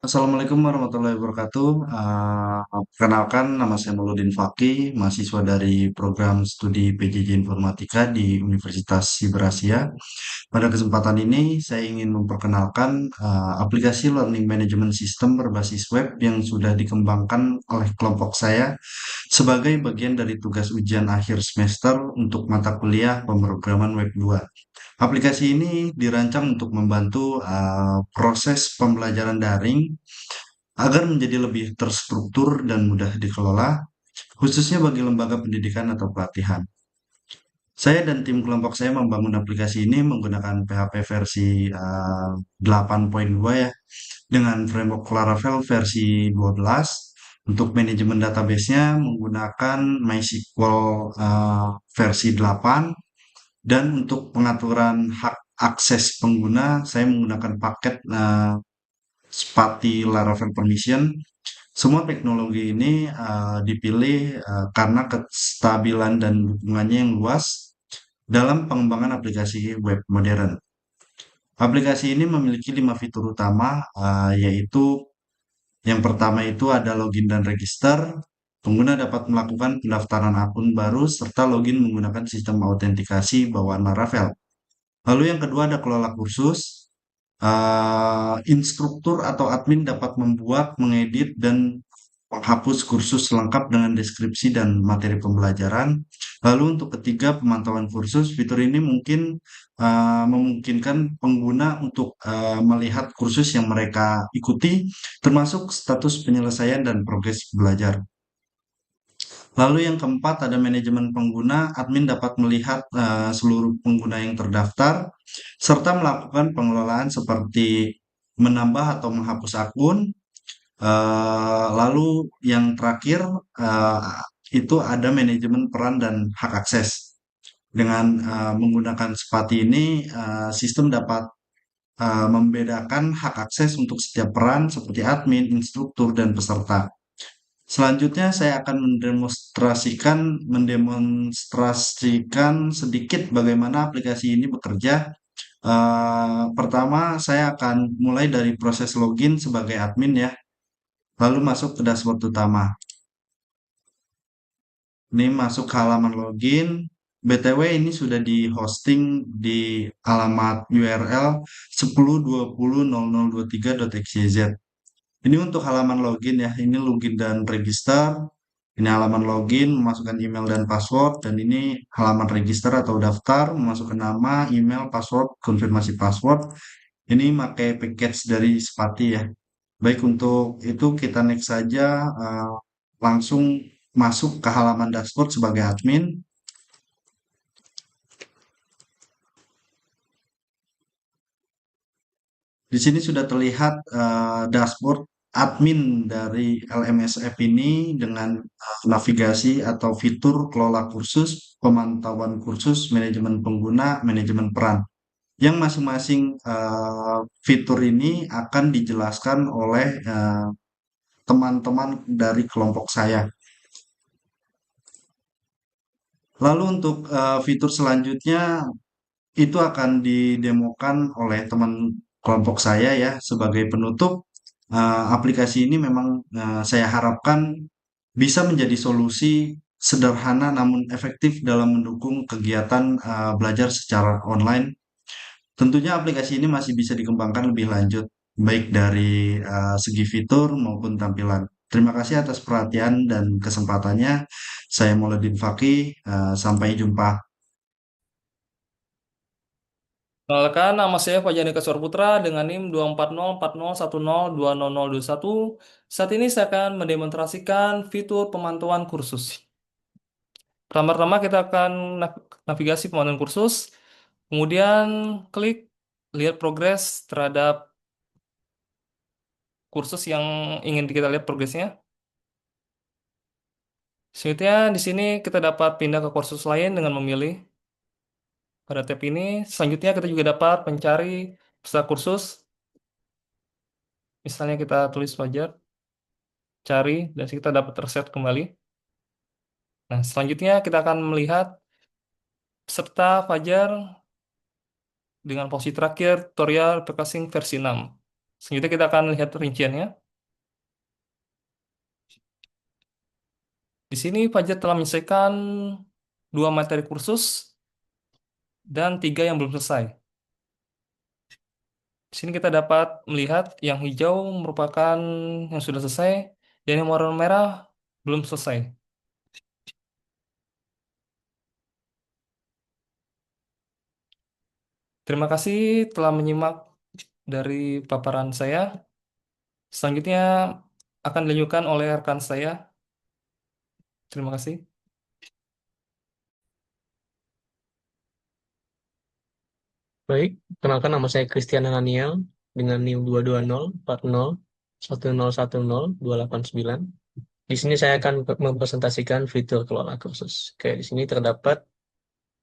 Assalamualaikum warahmatullahi wabarakatuh. Perkenalkan, nama saya Mauludin Fakih, mahasiswa dari program studi PJJ Informatika di Universitas Siberasia. Pada kesempatan ini, saya ingin memperkenalkan aplikasi Learning Management System berbasis web yang sudah dikembangkan oleh kelompok saya sebagai bagian dari tugas ujian akhir semester untuk mata kuliah pemrograman Web 2. Aplikasi ini dirancang untuk membantu proses pembelajaran daring agar menjadi lebih terstruktur dan mudah dikelola, khususnya bagi lembaga pendidikan atau pelatihan. Saya dan tim kelompok saya membangun aplikasi ini menggunakan PHP versi 8.2 ya, dengan framework Laravel versi 12. Untuk manajemen database-nya menggunakan MySQL versi 8. Dan untuk pengaturan hak akses pengguna, saya menggunakan paket seperti Laravel Permission. Semua teknologi ini dipilih karena kestabilan dan dukungannya yang luas dalam pengembangan aplikasi web modern. Aplikasi ini memiliki 5 fitur utama, yaitu yang pertama itu ada login dan register. Pengguna dapat melakukan pendaftaran akun baru serta login menggunakan sistem autentikasi bawaan Laravel. Lalu yang kedua ada kelola kursus. Instruktur atau admin dapat membuat, mengedit, dan menghapus kursus lengkap dengan deskripsi dan materi pembelajaran. Lalu untuk ketiga, pemantauan kursus. Fitur ini mungkin memungkinkan pengguna untuk melihat kursus yang mereka ikuti, termasuk status penyelesaian dan progres belajar. Lalu yang keempat ada manajemen pengguna, admin dapat melihat seluruh pengguna yang terdaftar, serta melakukan pengelolaan seperti menambah atau menghapus akun. Lalu yang terakhir eh, itu ada manajemen peran dan hak akses. Dengan menggunakan Spati ini, sistem dapat membedakan hak akses untuk setiap peran seperti admin, instruktur, dan peserta. Selanjutnya saya akan mendemonstrasikan sedikit bagaimana aplikasi ini bekerja. Pertama, saya akan mulai dari proses login sebagai admin ya, lalu masuk ke dashboard utama. Ini masuk ke halaman login. BTW ini sudah di hosting di alamat URL 10.20.0023.xyz. Ini untuk halaman login ya, ini login dan register. Ini halaman login, memasukkan email dan password, dan ini halaman register atau daftar, memasukkan nama, email, password, konfirmasi password. Ini pakai package dari Spati ya. Baik, untuk itu kita next saja, langsung masuk ke halaman dashboard sebagai admin. Di sini sudah terlihat dashboard admin dari LMS App ini dengan navigasi atau fitur kelola kursus, pemantauan kursus, manajemen pengguna, manajemen peran. Yang masing-masing fitur ini akan dijelaskan oleh teman-teman dari kelompok saya. Lalu untuk fitur selanjutnya itu akan didemokan oleh teman kelompok saya ya sebagai penutup. Aplikasi ini memang saya harapkan bisa menjadi solusi sederhana namun efektif dalam mendukung kegiatan belajar secara online. Tentunya aplikasi ini masih bisa dikembangkan lebih lanjut, baik dari segi fitur maupun tampilan. Terima kasih atas perhatian dan kesempatannya. Saya Mauludin Fakih, sampai jumpa. Kenalkan, nama saya Fajani Kasur Putra dengan NIM 24040102021. Saat ini saya akan mendemonstrasikan fitur pemantauan kursus. Pertama-tama kita akan navigasi pemantauan kursus, kemudian klik lihat progres terhadap kursus yang ingin kita lihat progresnya. Selanjutnya di sini kita dapat pindah ke kursus lain dengan memilih pada tab ini. Selanjutnya kita juga dapat mencari peserta kursus. Misalnya kita tulis Fajar, cari, dan kita dapat terset kembali. Nah, selanjutnya kita akan melihat peserta Fajar dengan posisi terakhir tutorial Percasing versi 6. Selanjutnya kita akan lihat rinciannya. Di sini Fajar telah menyelesaikan dua materi kursus dan tiga yang belum selesai. Di sini kita dapat melihat yang hijau merupakan yang sudah selesai dan yang warna merah belum selesai. Terima kasih telah menyimak dari paparan saya. Selanjutnya akan dilanjutkan oleh rekan saya. Terima kasih. Baik, kenalkan nama saya Christian Ananiel dengan NIM 2204040102889. Di sini saya akan mempresentasikan fitur kelola kursus. Oke, di sini terdapat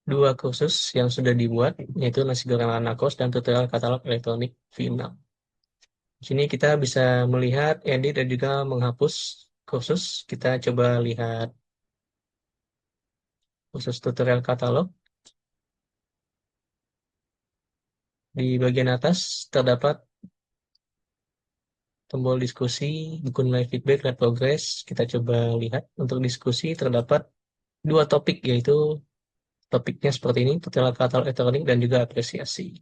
dua kursus yang sudah dibuat, yaitu nasi goreng ala nakos dan tutorial katalog elektronik V6. Di sini kita bisa melihat, edit, dan juga menghapus kursus. Kita coba lihat kursus tutorial katalog. Di bagian atas terdapat tombol diskusi, buku nilai feedback, dan progress. Kita coba lihat untuk diskusi terdapat dua topik, yaitu topiknya seperti ini, tutorial katalog elektronik dan juga apresiasi.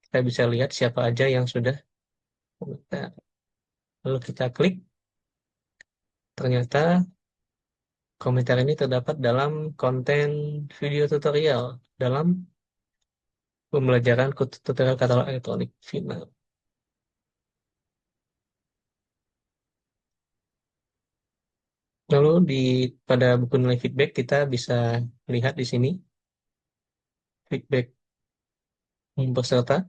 Kita bisa lihat siapa aja yang sudah komentar. Lalu kita klik, ternyata komentar ini terdapat dalam konten video tutorial dalam pembelajaran tutorial katalog elektronik final. Lalu pada buku nilai feedback kita bisa lihat di sini feedback peserta.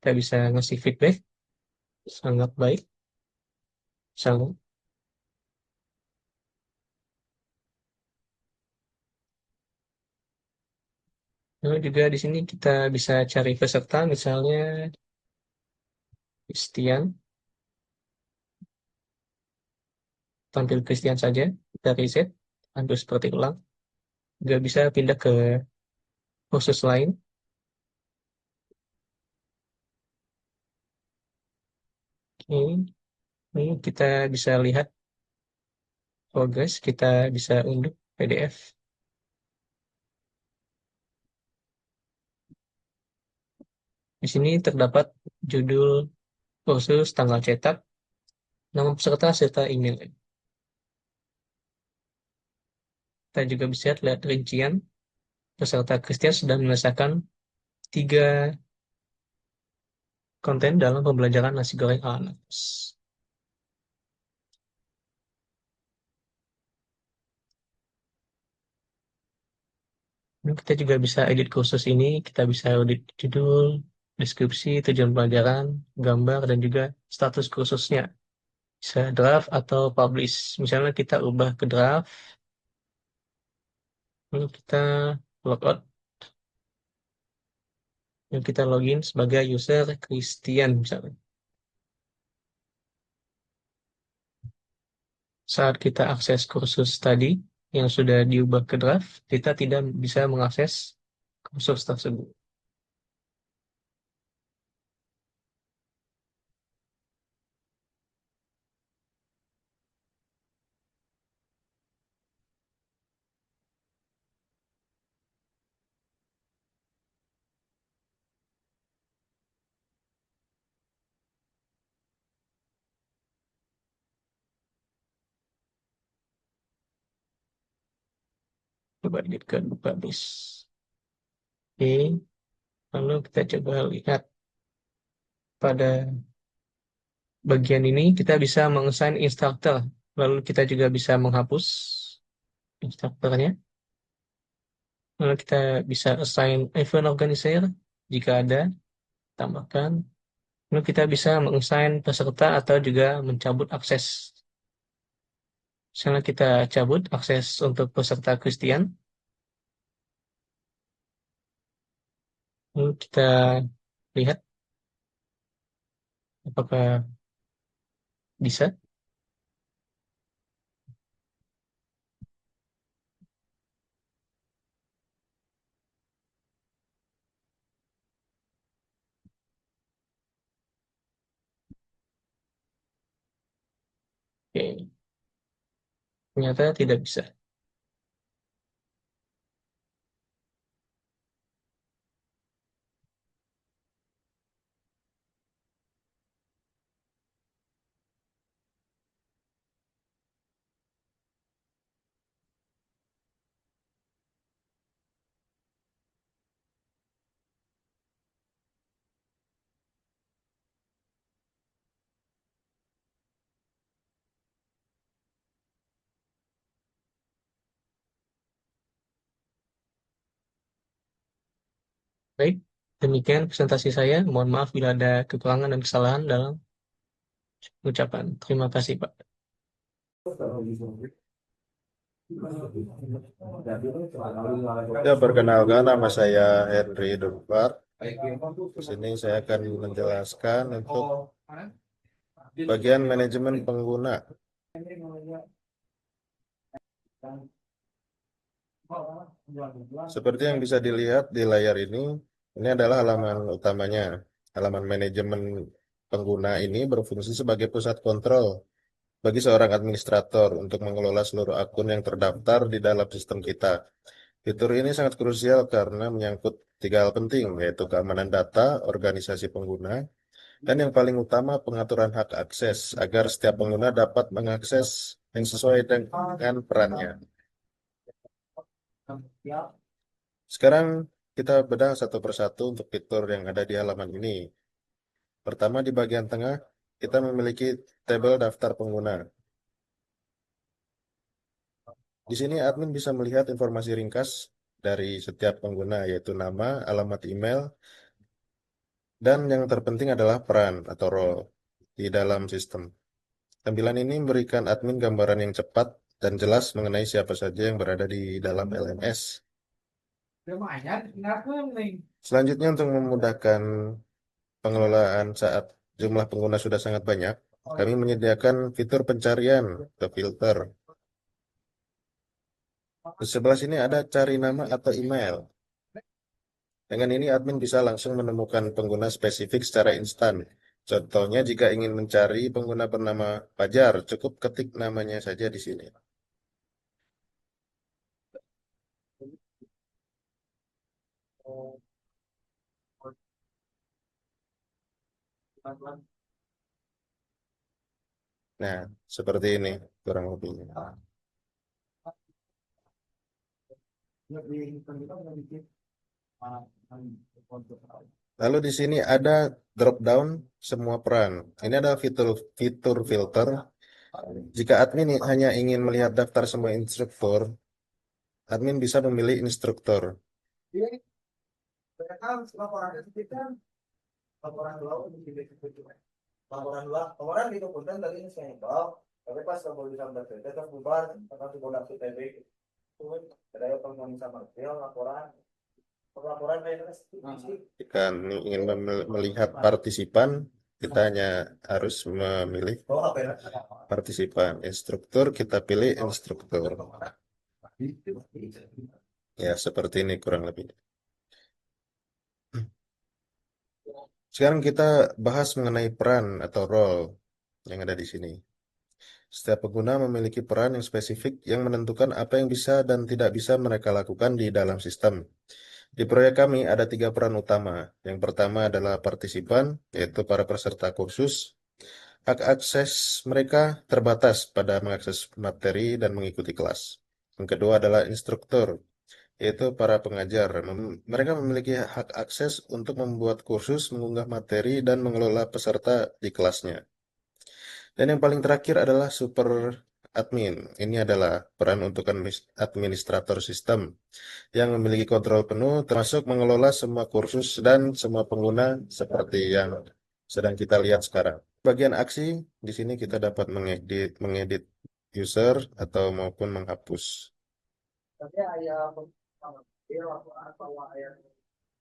Kita bisa ngasih feedback sangat baik, sangat. Lalu juga di sini kita bisa cari peserta, misalnya Christian, tampil Christian saja, kita reset, tampil seperti ulang. Juga bisa pindah ke kursus lain. Ini kita bisa lihat progress, kita bisa unduh PDF. Di sini terdapat judul kursus, tanggal cetak, nama peserta, serta email. Kita juga bisa lihat rincian peserta Christian sudah menyelesaikan 3 konten dalam pembelajaran nasi goreng ala nafas. Lalu kita juga bisa edit kursus ini, kita bisa edit judul, deskripsi, tujuan pelajaran, gambar, dan juga status kursusnya. Bisa draft atau publish. Misalnya kita ubah ke draft, lalu kita logout, lalu kita login sebagai user Christian misalnya. Saat kita akses kursus tadi yang sudah diubah ke draft, kita tidak bisa mengakses kursus tersebut. Coba edit ke publish. Oke, lalu kita coba lihat pada bagian ini kita bisa mengassign instructor. Lalu kita juga bisa menghapus instrukturnya. Lalu kita bisa assign event organizer jika ada, tambahkan. Lalu kita bisa mengassign peserta atau juga mencabut akses. Misalnya kita cabut akses untuk peserta Christian. Lalu kita lihat apakah bisa. Oke, ternyata tidak bisa. Baik, demikian presentasi saya. Mohon maaf bila ada kekurangan dan kesalahan dalam ucapan. Terima kasih, Pak. Ya, perkenalkan nama saya Henry Dunbar. Di sini saya akan menjelaskan untuk bagian manajemen pengguna. Seperti yang bisa dilihat di layar ini adalah halaman utamanya. Halaman manajemen pengguna ini berfungsi sebagai pusat kontrol bagi seorang administrator untuk mengelola seluruh akun yang terdaftar di dalam sistem kita. Fitur ini sangat krusial karena menyangkut tiga hal penting, yaitu keamanan data, organisasi pengguna, dan yang paling utama pengaturan hak akses agar setiap pengguna dapat mengakses yang sesuai dengan perannya. Sekarang kita bedah satu persatu untuk fitur yang ada di halaman ini. Pertama, di bagian tengah, kita memiliki tabel daftar pengguna. Di sini admin bisa melihat informasi ringkas dari setiap pengguna, yaitu nama, alamat email, dan yang terpenting adalah peran atau role di dalam sistem. Tampilan ini memberikan admin gambaran yang cepat dan jelas mengenai siapa saja yang berada di dalam LMS. Selanjutnya, untuk memudahkan pengelolaan saat jumlah pengguna sudah sangat banyak, kami menyediakan fitur pencarian atau filter. Di sebelah sini ada cari nama atau email. Dengan ini admin bisa langsung menemukan pengguna spesifik secara instan. Contohnya jika ingin mencari pengguna bernama Fajar, cukup ketik namanya saja di sini. Nah, seperti ini kurang lebihnya. Lalu di sini ada drop down semua peran. Ini adalah fitur filter. Jika admin hanya ingin melihat daftar semua instruktur, admin bisa memilih instruktur. Laporan itu konten tadi saya tahu, tapi pas kamu bisa bekerja terus bubar, akan sudah TB itu ada yang sama dia laporan. Jika ingin melihat partisipan, kita hanya harus memilih partisipan. Instruktur, kita pilih instruktur. Ya, seperti ini kurang lebih. Sekarang kita bahas mengenai peran atau role yang ada di sini. Setiap pengguna memiliki peran yang spesifik yang menentukan apa yang bisa dan tidak bisa mereka lakukan di dalam sistem. Di proyek kami ada tiga peran utama. Yang pertama adalah partisipan, yaitu para peserta kursus. Hak akses mereka terbatas pada mengakses materi dan mengikuti kelas. Yang kedua adalah instruktur, yaitu para pengajar. Mereka memiliki hak akses untuk membuat kursus, mengunggah materi, dan mengelola peserta di kelasnya. Dan yang paling terakhir adalah super admin. Ini adalah peran untuk administrator sistem yang memiliki kontrol penuh, termasuk mengelola semua kursus dan semua pengguna seperti yang sedang kita lihat sekarang. Bagian aksi, di sini kita dapat mengedit user atau maupun menghapus.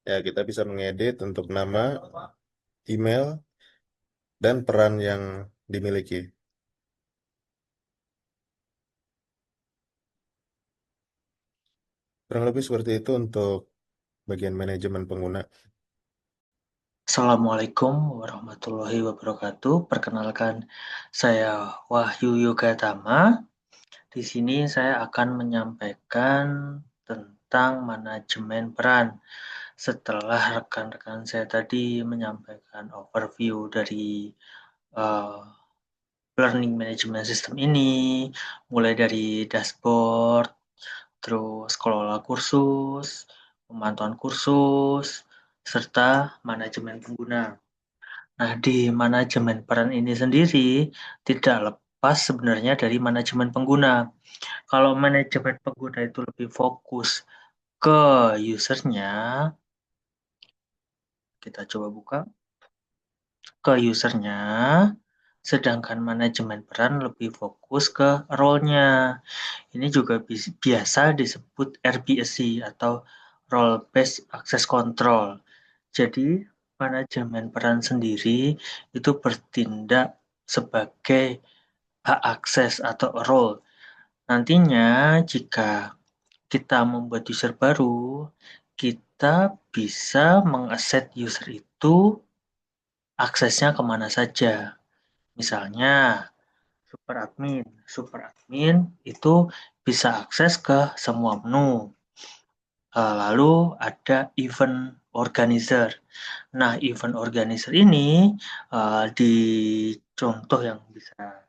Ya, kita bisa mengedit untuk nama, email, dan peran yang dimiliki. Kurang lebih seperti itu untuk bagian manajemen pengguna. Assalamualaikum warahmatullahi wabarakatuh. Perkenalkan, saya Wahyu Yogatama. Di sini saya akan menyampaikan tentang manajemen peran. Setelah rekan-rekan saya tadi menyampaikan overview dari uh, learning management system ini, mulai dari dashboard, terus kelola kursus, pemantauan kursus, serta manajemen pengguna. Nah, di manajemen peran ini sendiri tidak lepas sebenarnya dari manajemen pengguna. Kalau manajemen pengguna itu lebih fokus ke usernya, kita coba buka ke usernya, sedangkan manajemen peran lebih fokus ke role-nya. Ini juga biasa disebut RBAC atau Role Based Access Control. Jadi, manajemen peran sendiri itu bertindak sebagai hak akses atau role. Nantinya, jika kita membuat user baru, kita bisa mengakses user itu aksesnya kemana saja. Misalnya, super admin. Super admin itu bisa akses ke semua menu. Lalu ada event organizer. Nah, event organizer ini di contoh yang bisa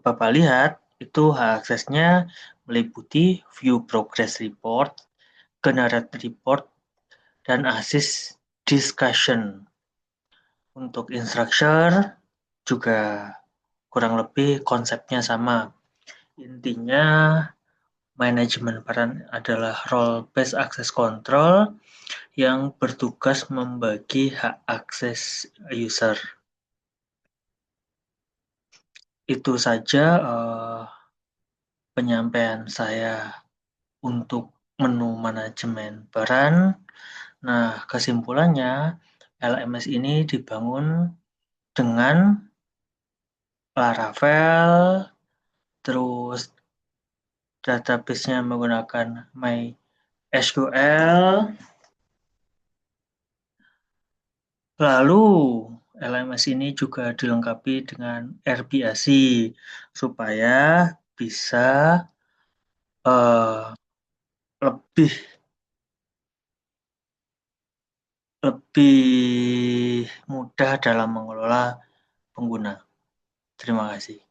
Bapak lihat, itu aksesnya meliputi view progress report, generate report, dan assist discussion. Untuk instructor juga kurang lebih konsepnya sama. Intinya, manajemen peran adalah role-based access control yang bertugas membagi hak akses user. Itu saja penyampaian saya untuk menu manajemen peran. Nah, kesimpulannya, LMS ini dibangun dengan Laravel, terus database-nya menggunakan MySQL, lalu LMS ini juga dilengkapi dengan RBAC supaya bisa uh, lebih mudah dalam mengelola pengguna. Terima kasih.